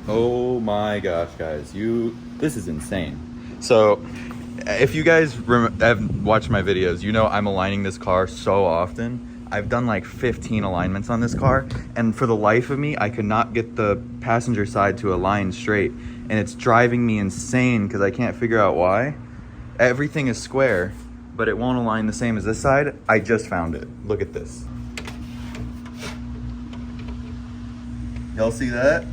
Oh my gosh, guys, this is insane. So if you guys have watched my videos, you know I'm aligning this car so often. I've done like 15 alignments on this car, and for the life of me, I could not get the passenger side to align straight, and it's driving me insane because I can't figure out why. Everything is square, but it won't align the same as this side. I just found it. Look at this. Y'all see that?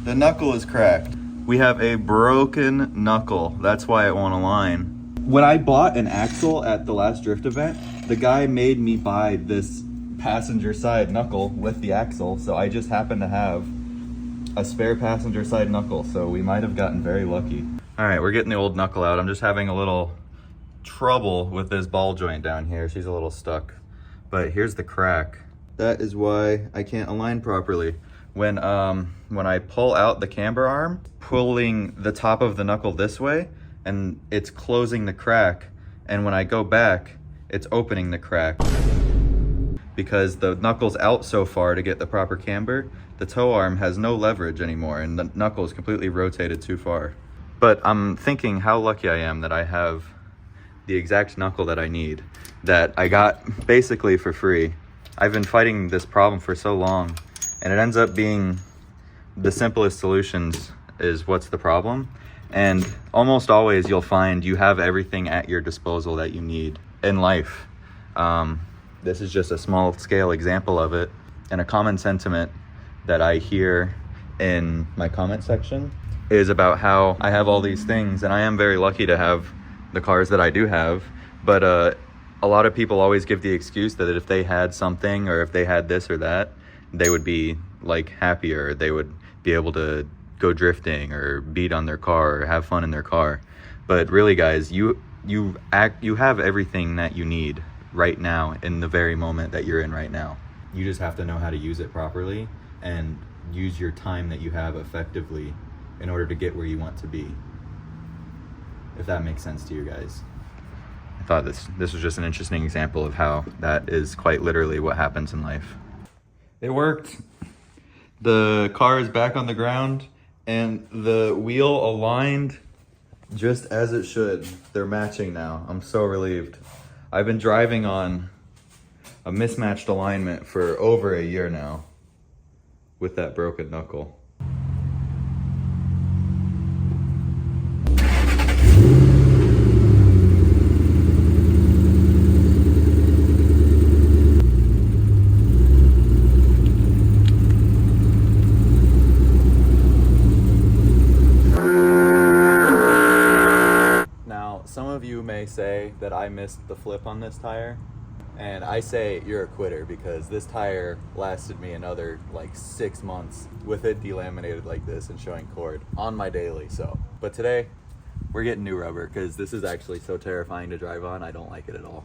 The knuckle is cracked. We have a broken knuckle. That's why it won't align. When I bought an axle at the last drift event, the guy made me buy this passenger side knuckle with the axle, so I just happen to have a spare passenger side knuckle, so we might have gotten very lucky. All right, we're getting the old knuckle out. I'm just having a little trouble with this ball joint down here. She's a little stuck, but here's the crack. That is why I can't align properly. When I pull out the camber arm, pulling the top of the knuckle this way, and it's closing the crack, and when I go back, it's opening the crack. Because the knuckle's out so far to get the proper camber, the toe arm has no leverage anymore, and the knuckle is completely rotated too far. But I'm thinking how lucky I am that I have the exact knuckle that I need, that I got basically for free. I've been fighting this problem for so long, and it ends up being the simplest solutions is what's the problem. And almost always you'll find you have everything at your disposal that you need in life. This is just a small scale example of it, and a common sentiment that I hear in my comment section is about how I have all these things, and I am very lucky to have the cars that I do have, but a lot of people always give the excuse that if they had something, or if they had this or that, they would be like happier, they would be able to go drifting or beat on their car or have fun in their car. But really, guys, you have everything that you need right now in the very moment that you're in right now. You just have to know how to use it properly and use your time that you have effectively in order to get where you want to be. If that makes sense to you guys. I thought this was just an interesting example of how that is quite literally what happens in life. It worked. The car is back on the ground and the wheel aligned just as it should. They're matching now. I'm so relieved. I've been driving on a mismatched alignment for over a year now with that broken knuckle. Some of you may say that I missed the flip on this tire, and I say you're a quitter, because this tire lasted me another like 6 months with it delaminated like this and showing cord on my daily. But today we're getting new rubber because this is actually so terrifying to drive on. I don't like it at all.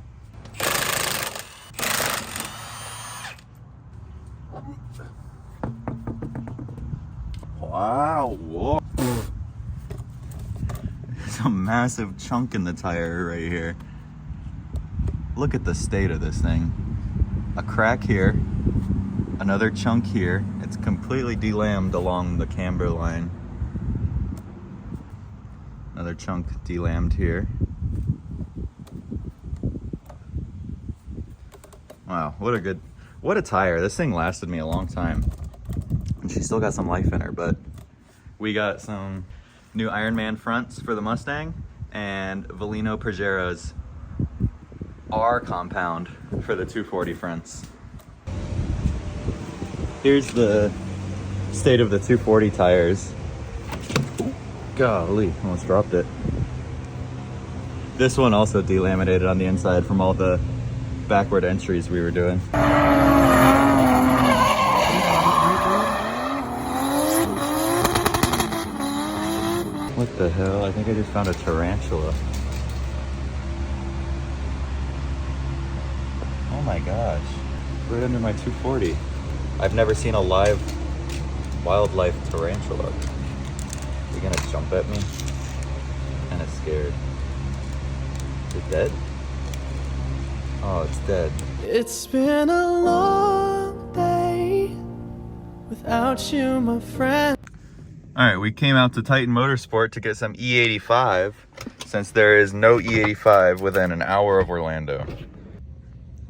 Wow, whoa. A massive chunk in the tire right here. Look at the state of this thing. A crack here, another chunk here. It's completely delammed along the camber line. Another chunk delammed here. Wow, what a tire. This thing lasted me a long time, and she still got some life in her. But we got some new Ironman fronts for the Mustang and Valino Progero's R compound for the 240 fronts. Here's the state of the 240 tires. Golly, almost dropped it. This one also delaminated on the inside from all the backward entries we were doing. What the hell? I think I just found a tarantula. Oh my gosh. Right under my 240. I've never seen a live wildlife tarantula. Are you gonna jump at me? Kinda scared. Is it dead? Oh, it's dead. It's been a long day without you, my friend. All right, we came out to Titan Motorsport to get some E85 since there is no E85 within an hour of Orlando.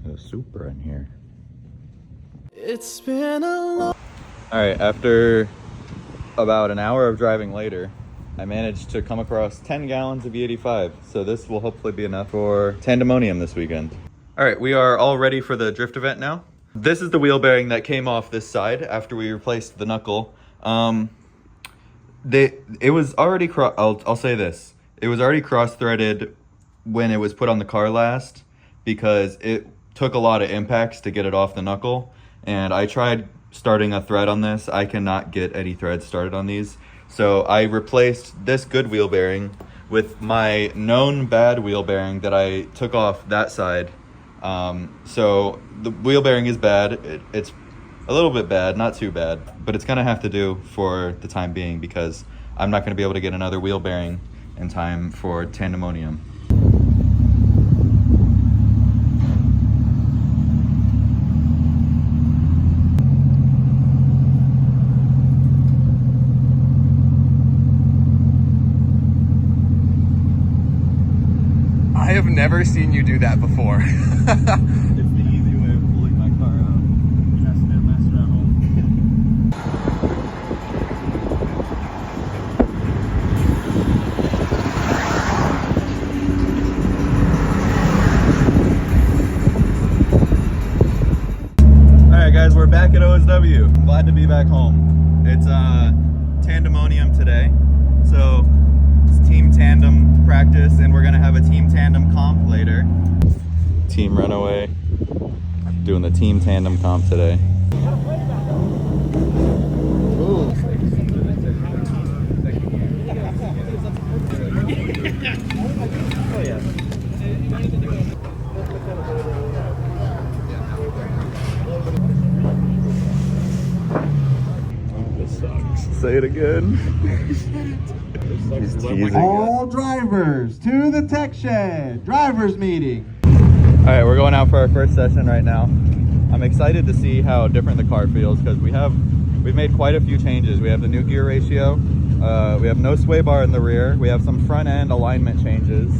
There's a Supra in here. It's been a long... All right, after about an hour of driving later, I managed to come across 10 gallons of E85. So this will hopefully be enough for Tandemonium this weekend. All right, we are all ready for the drift event now. This is the wheel bearing that came off this side after we replaced the knuckle. It was already I'll say this. It was already cross-threaded when it was put on the car last because it took a lot of impacts to get it off the knuckle. And I tried starting a thread on this. I cannot get any threads started on these. So I replaced this good wheel bearing with my known bad wheel bearing that I took off that side. So the wheel bearing is bad. It's a little bit bad, not too bad, but it's gonna have to do for the time being because I'm not gonna be able to get another wheel bearing in time for Tandemonium. I have never seen you do that before. It's the easy way of pulling my car out. Master at home. Alright guys, we're back at OSW. I'm glad to be back home. It's Tandemonium today. So it's Team Tandem practice and we're gonna have a Team Tandem comp later. Team Runaway doing the Team Tandem comp today. This sucks. Say it again. He's teasing All drivers to the tech shed. Drivers meeting. All right, we're going out for our first session right now. I'm excited to see how different the car feels because we've made quite a few changes. We have the new gear ratio. We have no sway bar in the rear. We have some front end alignment changes,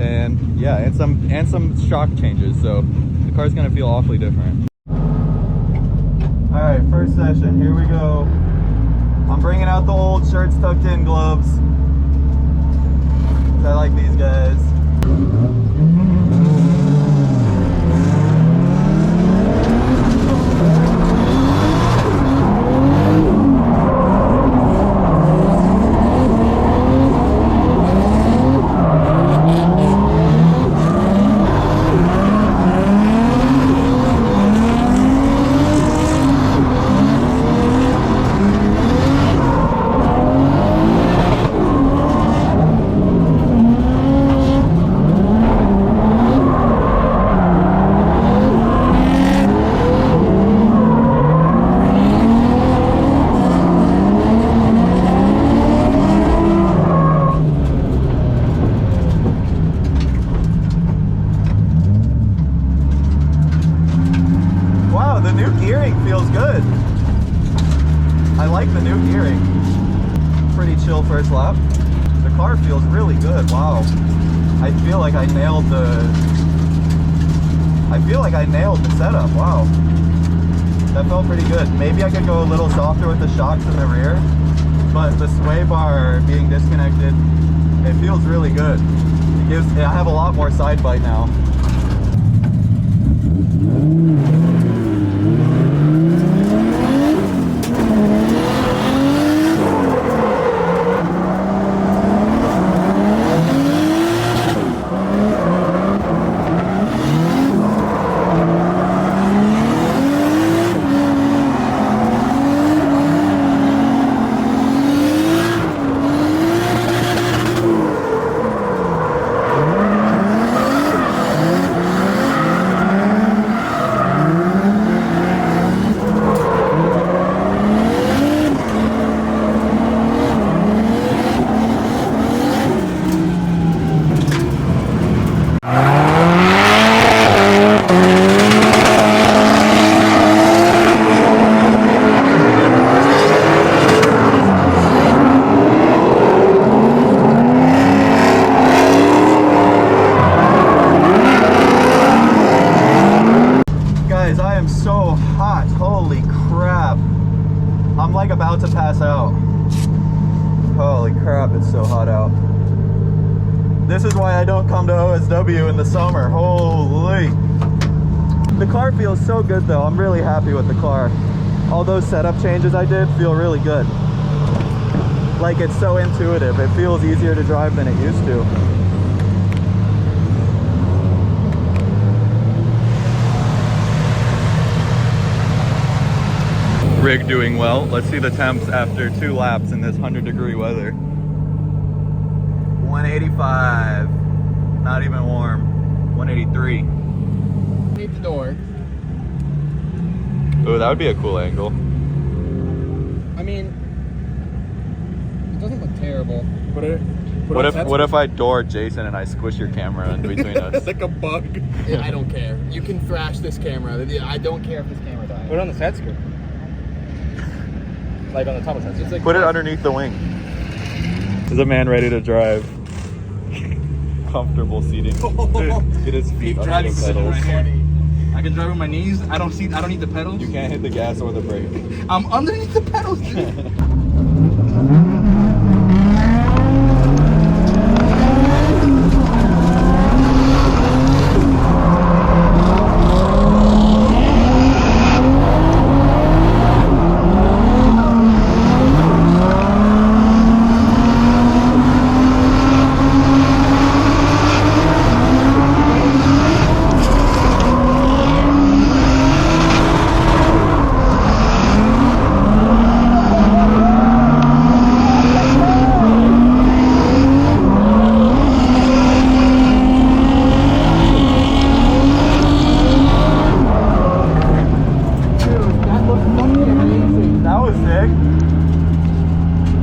and yeah, and some shock changes. So the car's gonna feel awfully different. All right, first session. Here we go. I'm bringing out the old shirts tucked in gloves. I like these guys. First lap. The car feels really good. Wow. I feel like I nailed the setup. Wow. That felt pretty good. Maybe I could go a little softer with the shocks in the rear, but the sway bar being disconnected, it feels really good. I have a lot more side bite now. I'm like about to pass out. Holy crap, it's so hot out. This is why I don't come to OSW in the summer. Holy. The car feels so good though. I'm really happy with the car. All those setup changes I did feel really good. Like, it's so intuitive. It feels easier to drive than it used to. Rig doing well. Let's see the temps after 2 laps in this 100-degree weather. 185. Not even warm. 183. Need the door. Oh, that would be a cool angle. I mean, it doesn't look terrible. What if I door Jason and I squish your camera in between us? It's like a bug. Yeah, I don't care. You can thrash this camera. I don't care if this camera dies. Put it on the side skirt. Like on the top of the side. Just like Put it underneath the wing. Is a man ready to drive? Comfortable seating. Get his feet under driving the position pedals. right here. I can drive with my knees. I don't need the pedals. You can't hit the gas or the brake. I'm underneath the pedals, dude.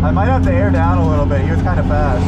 I might have to air down a little bit. He was kind of fast.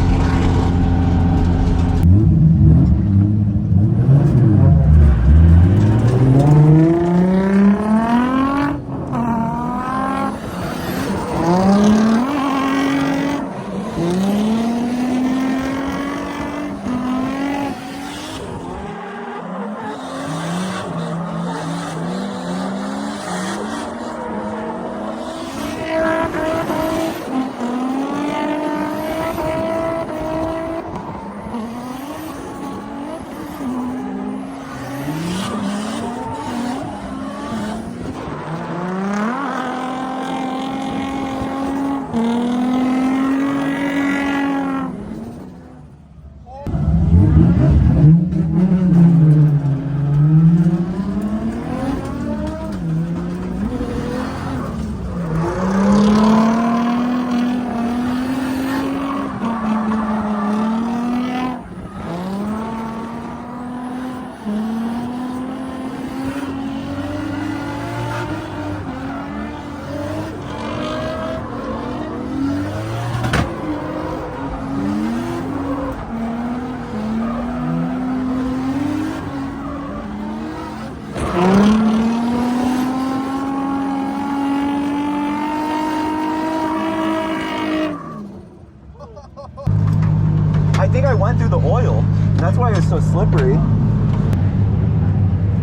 I think I went through the oil. That's why it's so slippery.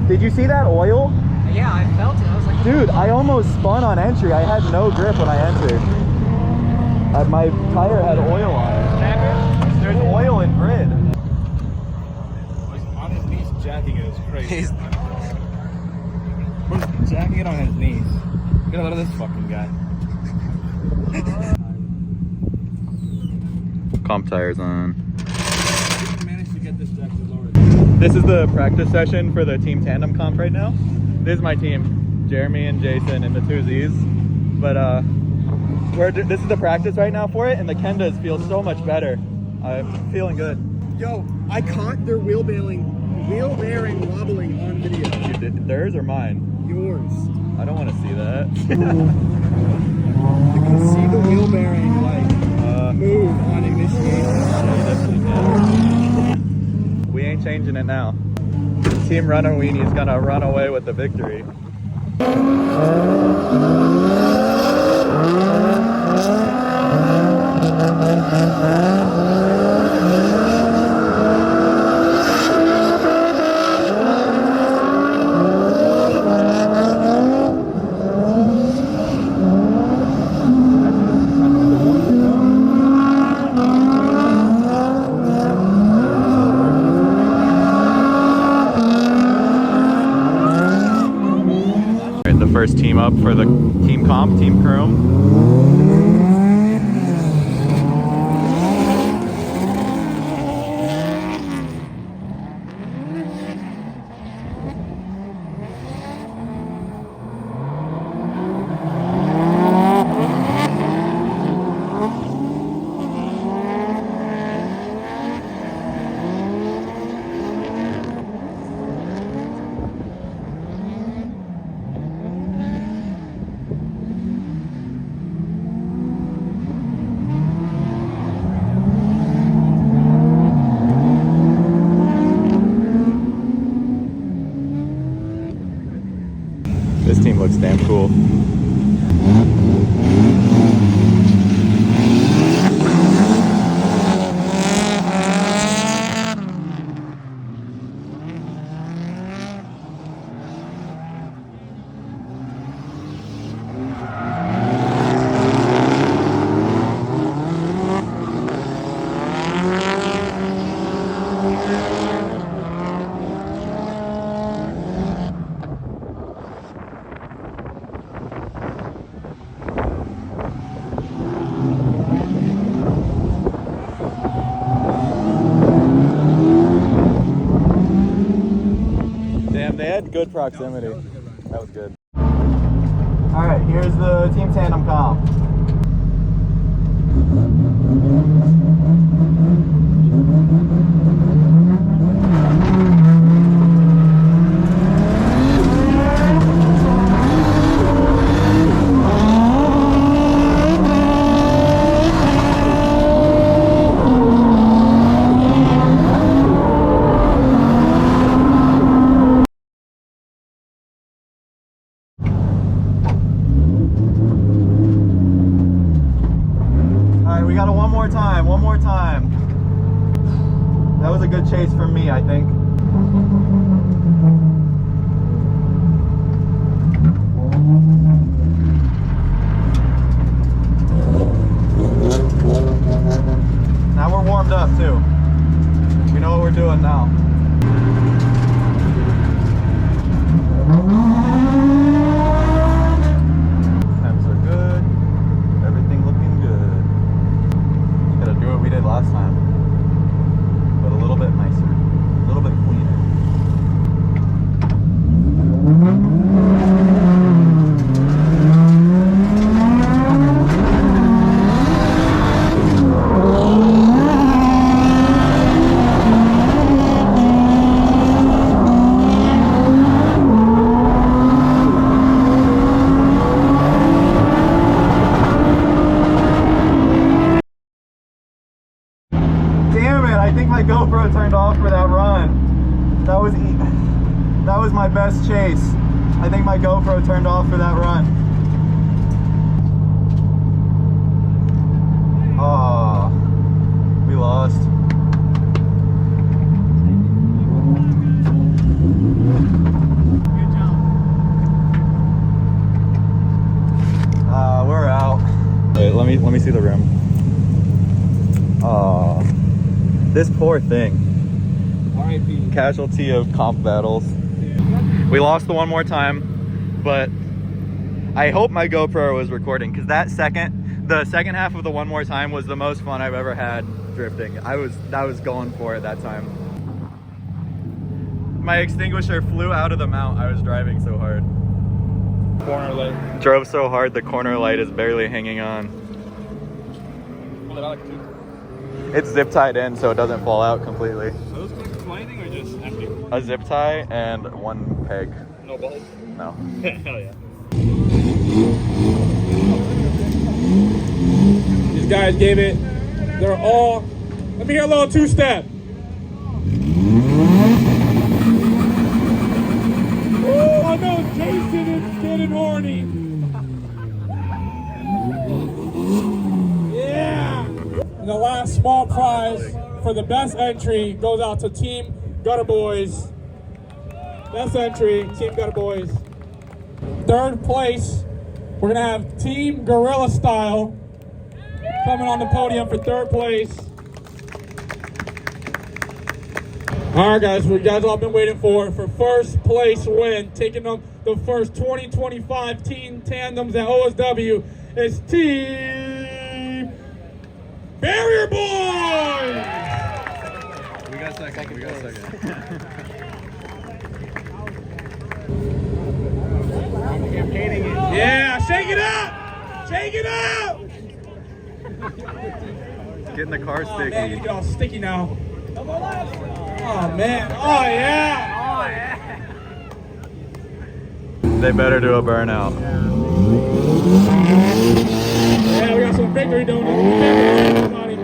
Did you see that oil? Yeah, I felt it. I was like, Dude, I almost spun on entry. I had no grip when I entered. My tire had oil on it. There's oil in grid. on his knees, jacking it is crazy. He's jacking it on his knees. Get a load of this fucking guy. Comp tires on. I managed to get this jack lowered. This is the practice session for the team tandem comp right now. This is my team, Jeremy and Jason and the 2Zs. But this is the practice right now for it, and the Kendas feel so much better. I'm feeling good. Yo, I caught their wheel bearing wobbling on video. You did theirs or mine? Yours. I don't want to see that. You can see the wheel bearing like move on initiation. We ain't changing it now. Team Runner Weenie's gonna run away with the victory. comp, Team Chrome. This team looks damn cool. They had good proximity. That was good. All right, here's the Team Tandem comp. We got it one more time. That was a good chase from me, I think. Now we're warmed up too. We know what we're doing now. Temps are good. Everything looking good. Gotta do what we did last time, but a little bit nicer, a little bit cleaner. Damn it, I think my GoPro turned off for that run. That was my best chase. I think my GoPro turned off for that run. Oh, we lost. Good job. We're out. Wait, let me see the rim. Oh. This poor thing. R.I.P. Casualty of comp battles. We lost the one more time, but I hope my GoPro was recording because the second half of the one more time was the most fun I've ever had drifting. I was going for it that time. My extinguisher flew out of the mount. I was driving so hard. Corner light. Drove so hard the corner light is barely hanging on. Pull it out like two. It's zip tied in so it doesn't fall out completely. Are those connected to anything or just empty? A zip tie and one peg. No balls? No. Hell yeah. These guys gave it. They're all. Let me hear a little two-step. Oh, I know Jason is getting horny. Yeah. And the last small prize for the best entry goes out to Team Gutter Boys. Best entry, Team Gutter Boys. Third place, we're gonna have Team Gorilla Style coming on the podium for third place. All right, guys, what you guys all been waiting for first place win, taking on the first 2025 Team Tandems at OSW is Team Barrier Boys! We got second. We got second. Yeah, shake it up! Shake it up! Getting the car Oh man, sticky. you get all sticky now. Oh man, oh yeah! They better do a burnout. Yeah, we got some victory donuts. Everybody.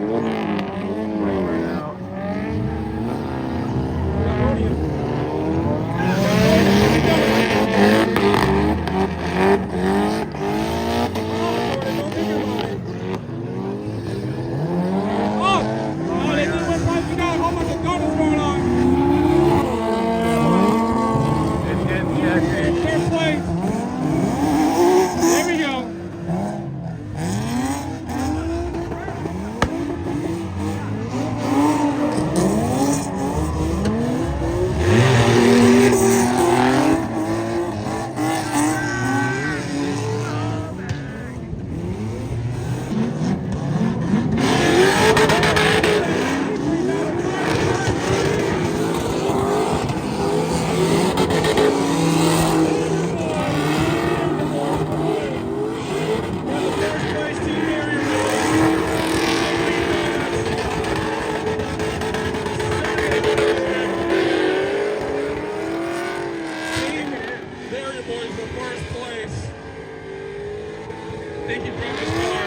Thank you for this car.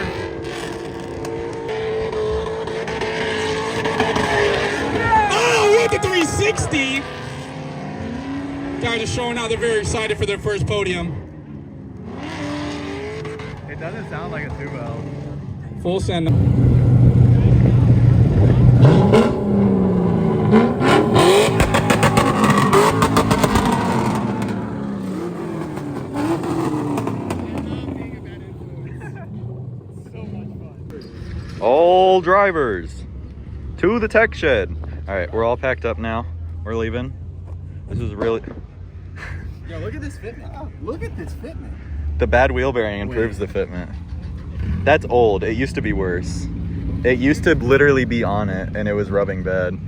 Oh, we hit the 360! Guys are showing out they're very excited for their first podium. It doesn't sound like a 2-valve. Full send. All drivers to the tech shed. All right, we're all packed up now. We're leaving. This is really... Yo, look at this fitment. Look at this fitment. The bad wheel bearing improves the fitment. That's old. It used to be worse. It used to literally be on it and it was rubbing bad.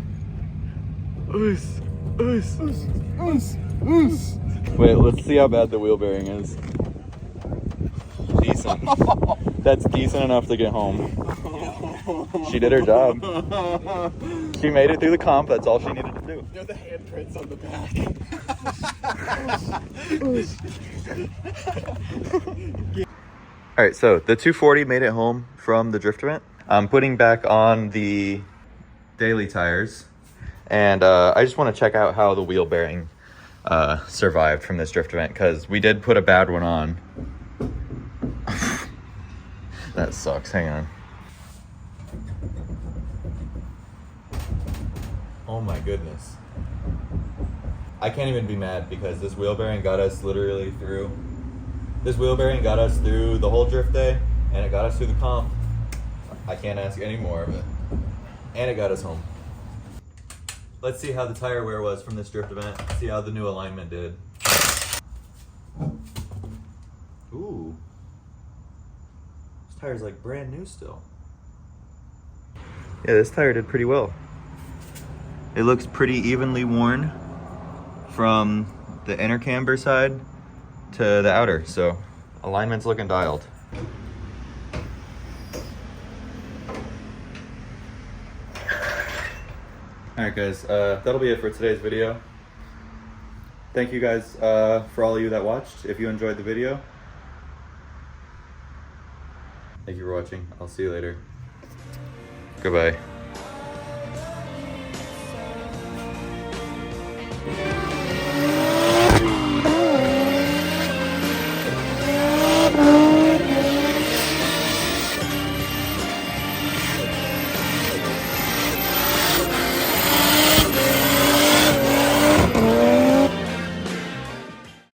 Oos, oos, oos, oos, oos. Wait, let's see how bad the wheel bearing is. Decent. That's decent enough to get home. She did her job. She made it through the comp. That's all she needed to do. You know the handprints on the back. All right, so the 240 made it home from the drift event. I'm putting back on the daily tires, and I just want to check out how the wheel bearing survived from this drift event, because we did put a bad one on. That sucks. Hang on. Oh my goodness. I can't even be mad because this wheel bearing got us literally through. This wheel bearing got us through the whole drift day, and it got us through the comp. I can't ask any more of it. And it got us home. Let's see how the tire wear was from this drift event. See how the new alignment did. Ooh. This tire's like brand new still. Yeah, this tire did pretty well. It looks pretty evenly worn from the inner camber side to the outer, so alignment's looking dialed. Alright guys, that'll be it for today's video. Thank you guys for all of you that watched. If you enjoyed the video, thank you for watching. I'll see you later. Goodbye.